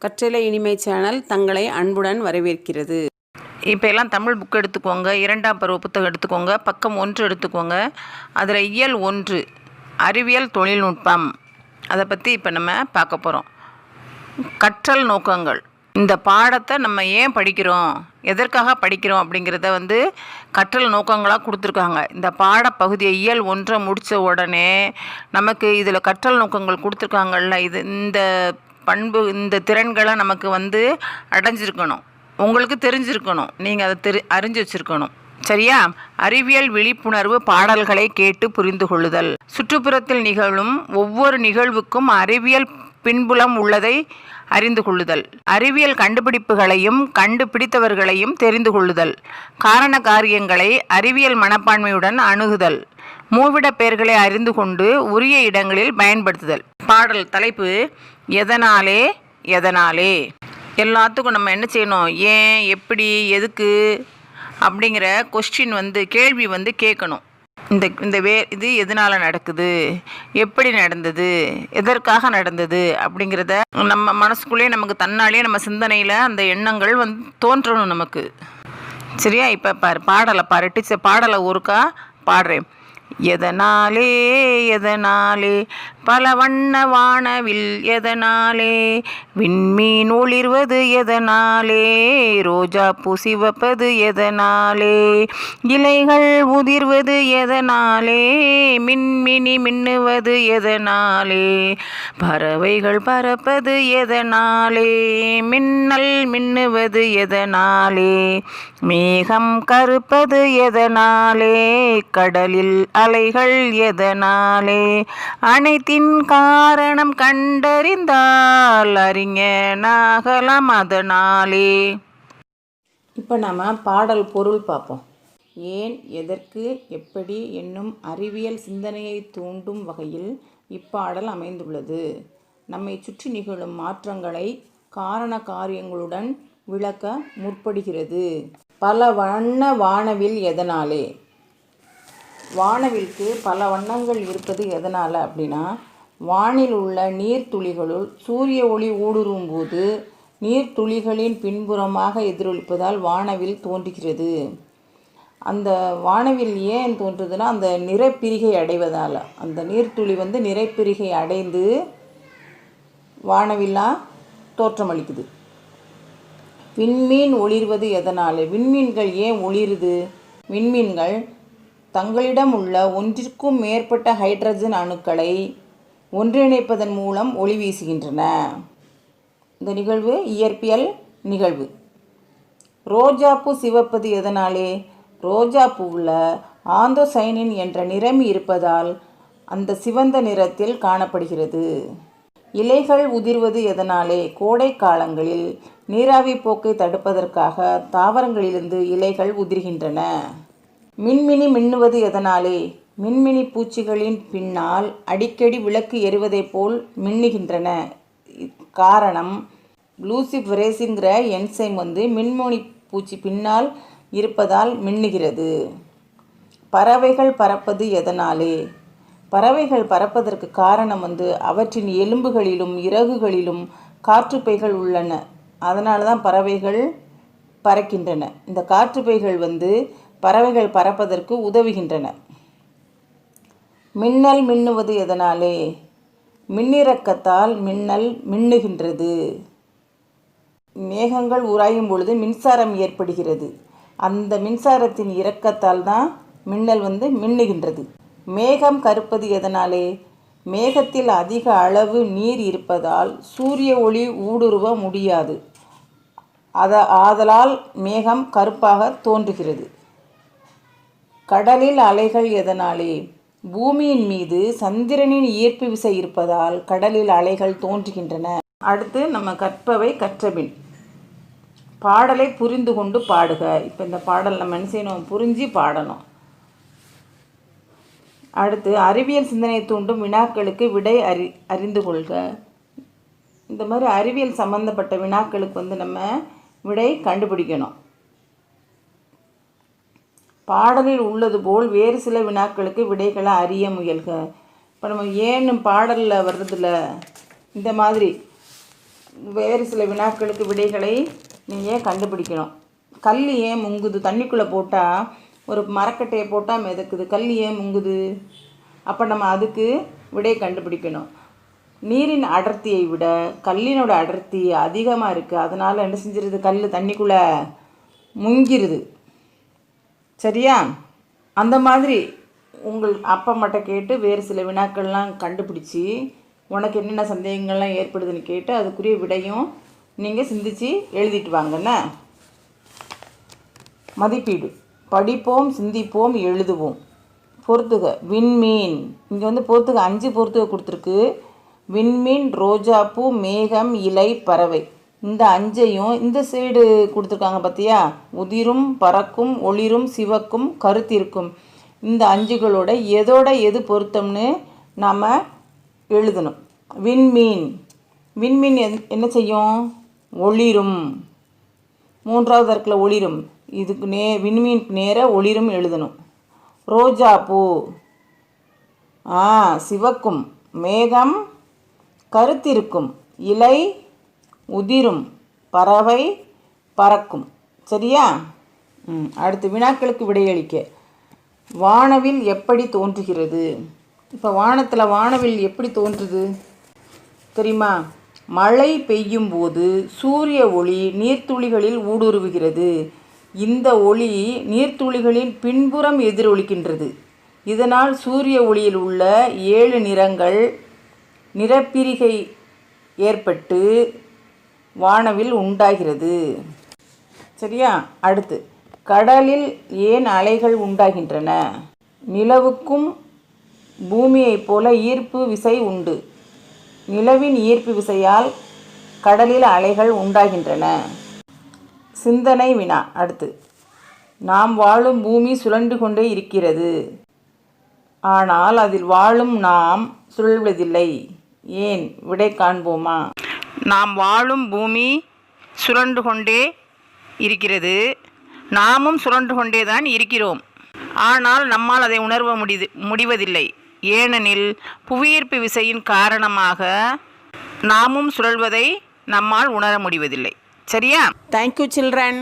கற்றலை இனிமை சேனல் தங்களை அன்புடன் வரவேற்கிறது. இப்போ எல்லாம் தமிழ் புக் எடுத்துக்கோங்க. 2ஆம் பருவ புத்தகம் எடுத்துக்கோங்க. பக்கம் 1 எடுத்துக்கோங்க. அதில் இயல் 1 அறிவியல் தொழில்நுட்பம், அதை பற்றி இப்போ நம்ம பார்க்க போகிறோம். கற்றல் நோக்கங்கள். இந்த பாடத்தை நம்ம ஏன் படிக்கிறோம், எதற்காக படிக்கிறோம் அப்படிங்கிறத கற்றல் நோக்கங்களாக கொடுத்துருக்காங்க. இந்த பாடப்பகுதியை இயல் 1 முடித்த உடனே நமக்கு இதில் கற்றல் நோக்கங்கள் கொடுத்துருக்காங்கல்ல, இந்த பண்பு, இந்த திறன்களை நமக்கு அடைஞ்சிருக்கணும், உங்களுக்கு தெரிஞ்சிருக்கணும், நீங்கள் அதை அறிஞ்சு வச்சுருக்கணும். சரியா? அறிவியல் விழிப்புணர்வு பாடல்களை கேட்டு புரிந்து கொள்ளுதல். சுற்றுப்புறத்தில் நிகழும் ஒவ்வொரு நிகழ்வுக்கும் அறிவியல் பின்புலம் உள்ளதை அறிந்து கொள்ளுதல். அறிவியல் கண்டுபிடிப்புகளையும் கண்டுபிடித்தவர்களையும் தெரிந்து கொள்ளுதல். காரண காரியங்களை அறிவியல் மனப்பான்மையுடன் அணுகுதல். மூவிட பெயர்களை அறிந்து கொண்டு உரிய இடங்களில் பயன்படுத்துதல். பாடல் தலைப்பு எதனாலே எதனாலே. எல்லாத்துக்கும் நம்ம என்ன செய்யணும், ஏன், எப்படி, எதுக்கு அப்படிங்கிற கொஸ்டின் கேள்வி கேட்கணும். இது எதனால் நடக்குது, எப்படி நடந்தது, எதற்காக நடந்தது அப்படிங்கிறத நம்ம மனசுக்குள்ளேயே நமக்கு தன்னாலேயே நம்ம சிந்தனையில் அந்த எண்ணங்கள் தோன்றணும் நமக்கு. சரியா? இப்போ பாடலை டீச்சர் பாடலை ஒருக்கா பாடுறேன். எதனாலே எதனாலே பல வண்ண வானவில் எதனாலே விண்மீன் ஒளிர்வது எதனாலே ரோஜா பூ சிவப்பது எதனாலே இலைகள் உதிர்வது எதனாலே மின்மினி மின்னுவது எதனாலே பறவைகள் பறப்பது எதனாலே மின்னல் மின்னுவது எதனாலே மேகம் கருப்பது எதனாலே கடலில் அலைகள் எதனாலே அனைத்தின் காரணம் கண்டறிந்தால் அறிஞனாகலாம் அதனாலே. இப்போ நம்ம பாடல் பொருள் பார்ப்போம். ஏன், எதற்கு, எப்படி என்னும் அறிவியல் சிந்தனையை தூண்டும் வகையில் இப்பாடல் அமைந்துள்ளது. நம்மை சுற்றி நிகழும் மாற்றங்களை காரண காரியங்களுடன் விளக்க முற்படுகிறது. பல வண்ண வானவில் எதனாலே. வானவிலுக்கு பல வண்ணங்கள் இருப்பது எதனால் அப்படின்னா, வானில் உள்ள நீர்த்துளிகளுள் சூரிய ஒளி ஊடுருவும் போது நீர்த்துளிகளின் பின்புறமாக எதிரொலிப்பதால் வானவில் தோன்றுகிறது. அந்த வானவில் ஏன் தோன்றுதுன்னா, அந்த நிறைப்பிரிகை அடைவதால், அந்த நீர்த்துளி நிறைப்பிரிகை அடைந்து வானவில்லாக தோற்றமளிக்குது. விண்மீன் ஒளிர்வது எதனாலே. விண்மீன்கள் ஏன் ஒளிருது? விண்மீன்கள் தங்களிடம் உள்ள ஒன்றிற்கும் மேற்பட்ட ஹைட்ரஜன் அணுக்களை ஒன்றிணைப்பதன் மூலம் ஒளி வீசுகின்றன. இந்த நிகழ்வு இயற்பியல் நிகழ்வு. ரோஜாப்பூ சிவப்பது எதனாலே. ரோஜா பூவில் ஆந்தோசைனின் என்ற நிறமி இருப்பதால் அந்த சிவந்த நிறத்தில் காணப்படுகிறது. இலைகள் உதிர்வது எதனாலே. கோடை காலங்களில் நீராவி போக்கை தடுப்பதற்காக தாவரங்களிலிருந்து இலைகள் உதிர்கின்றன. மின்மினி மின்னுவது எதனாலே. மின்மினி பூச்சிகளின் பின்னால் அடிக்கடி விளக்கு எறிவதைப் போல் மின்னுகின்றன. காரணம், லூசிஃபரேஸுங்கிற என்சைம் மின்மினி பூச்சி பின்னால் இருப்பதால் மின்னுகிறது. பறவைகள் பறப்பது எதனாலே. பறவைகள் பறப்பதற்கு காரணம் அவற்றின் எலும்புகளிலும் இறகுகளிலும் காற்றுப்பைகள் உள்ளன. அதனால தான் பறவைகள் பறக்கின்றன. இந்த காற்றுப்பைகள் பறவைகள் பறப்பதற்கு உதவுகின்றன. மின்னல் மின்னுவது எதனாலே. மின்னிறக்கத்தால் மின்னல் மின்னுகின்றது. மேகங்கள் உராயும் பொழுது மின்சாரம் ஏற்படுகிறது. அந்த மின்சாரத்தின் இறக்கத்தால் தான் மின்னல் மின்னுகின்றது. மேகம் கருப்பது எதனாலே. மேகத்தில் அதிக அளவு நீர் இருப்பதால் சூரிய ஒளி ஊடுருவ முடியாது. ஆதலால் மேகம் கருப்பாக தோன்றுகிறது. கடலில் அலைகள் எதனாலே. பூமியின் மீது சந்திரனின் ஈர்ப்பு விசை இருப்பதால் கடலில் அலைகள் தோன்றுகின்றன. அடுத்து நம்ம கற்பவை கற்றபின். பாடலை புரிந்து கொண்டு பாடுக. இப்போ இந்த பாடல் நம்ம என்ன செய்யணும், புரிஞ்சு பாடணும். அடுத்து அறிவியல் சிந்தனை தூண்டும் வினாக்களுக்கு விடை அறிந்து கொள்க. இந்த மாதிரி அறிவியல் சம்பந்தப்பட்ட வினாக்களுக்கு நம்ம விடை கண்டுபிடிக்கணும். பாடலில் உள்ளது போல் வேறு சில வினாக்களுக்கு விடைகளை அறிய முயல்க. இப்போ நம்ம ஏன்னு பாடலில் வர்றதில்ல, இந்த மாதிரி வேறு சில வினாக்களுக்கு விடைகளை நீங்கள் கண்டுபிடிக்கணும். கல் ஏன் முங்குது? தண்ணிக்குள்ளே போட்டால் ஒரு மரக்கட்டையை போட்டால் மிதக்குது, கல் ஏன் முங்குது? அப்போ நம்ம அதுக்கு விடை கண்டுபிடிக்கணும். நீரின் அடர்த்தியை விட கல்லினோட அடர்த்தி அதிகமாக இருக்குது, அதனால் என்ன செஞ்சிருது? கல் தண்ணிக்குள்ளே முங்கிருது. சரியா? அந்த மாதிரி உங்கள் அப்பா அம்மாட்ட கேட்டு வேறு சில வினாக்கள்லாம் கண்டுபிடிச்சி உனக்கு என்னென்ன சந்தேகங்கள்லாம் ஏற்படுதுன்னு கேட்டு அதுக்குரிய விடையும் நீங்கள் சிந்திச்சு எழுதிட்டு வாங்கண்ணே. மதிப்பீடு. படிப்போம், சிந்திப்போம், எழுதுவோம். பொறுத்துக. விண்மீன். இங்கே பொறுத்துக 5 பொறுத்துக கொடுத்துருக்கு. விண்மீன், ரோஜாப்பூ, மேகம், இலை, பறவை. இந்த 5ஐயும் இந்த சைடு கொடுத்துருக்காங்க பார்த்தியா? உதிரும், பறக்கும், ஒளிரும், சிவக்கும், கருத்திருக்கும். இந்த 5களோட எதோட எது பொருத்தம்னு நாம் எழுதணும். விண்மீன். விண்மீன் என்ன செய்யும்? ஒளிரும். 3வது இருக்குல்ல ஒளிரும், இதுக்கு விண்மீனுக்கு நேராக ஒளிரும் எழுதணும். ரோஜாப்பூ சிவக்கும். மேகம் கருத்திருக்கும். இலை உதிரும். பறவை பறக்கும். சரியா? அடுத்து வினாக்களுக்கு விடையளிக்க. வானவில் எப்படி தோன்றுகிறது? இப்போ வானவில் எப்படி தோன்றுது தெரியுமா? மழை பெய்யும் போது சூரிய ஒளி நீர்த்துளிகளில் ஊடுருவுகிறது. இந்த ஒளி நீர்த்துளிகளின் பின்புறம் எதிரொலிக்கின்றது. இதனால் சூரிய ஒளியில் உள்ள 7 நிறங்கள் நிறப்பிரிகை ஏற்பட்டு வானவில் உண்டாகிறது. சரியா? அடுத்து கடலில் ஏன் அலைகள் உண்டாகின்றன? நிலவுக்கும் பூமியைப் போல ஈர்ப்பு விசை உண்டு. நிலவின் ஈர்ப்பு விசையால் கடலில் அலைகள் உண்டாகின்றன. சிந்தனை வினா. அடுத்து நாம் வாழும் பூமி சுழன்று கொண்டே இருக்கிறது, ஆனால் அதில் வாழும் நாம் சுழல்வதில்லை. ஏன்? விடை காண்போமா? நாம் வாழும் பூமி சுழன்று கொண்டே இருக்கிறது, நாமும் சுழன்று கொண்டே தான் இருக்கிறோம். ஆனால் நம்மால் அதை உணர்வ முடிவதில்லை. ஏனெனில் புவியீர்ப்பு விசையின் காரணமாக நாமும் சுழல்வதை நம்மால் உணர முடிவதில்லை. சரியா? Thank you children.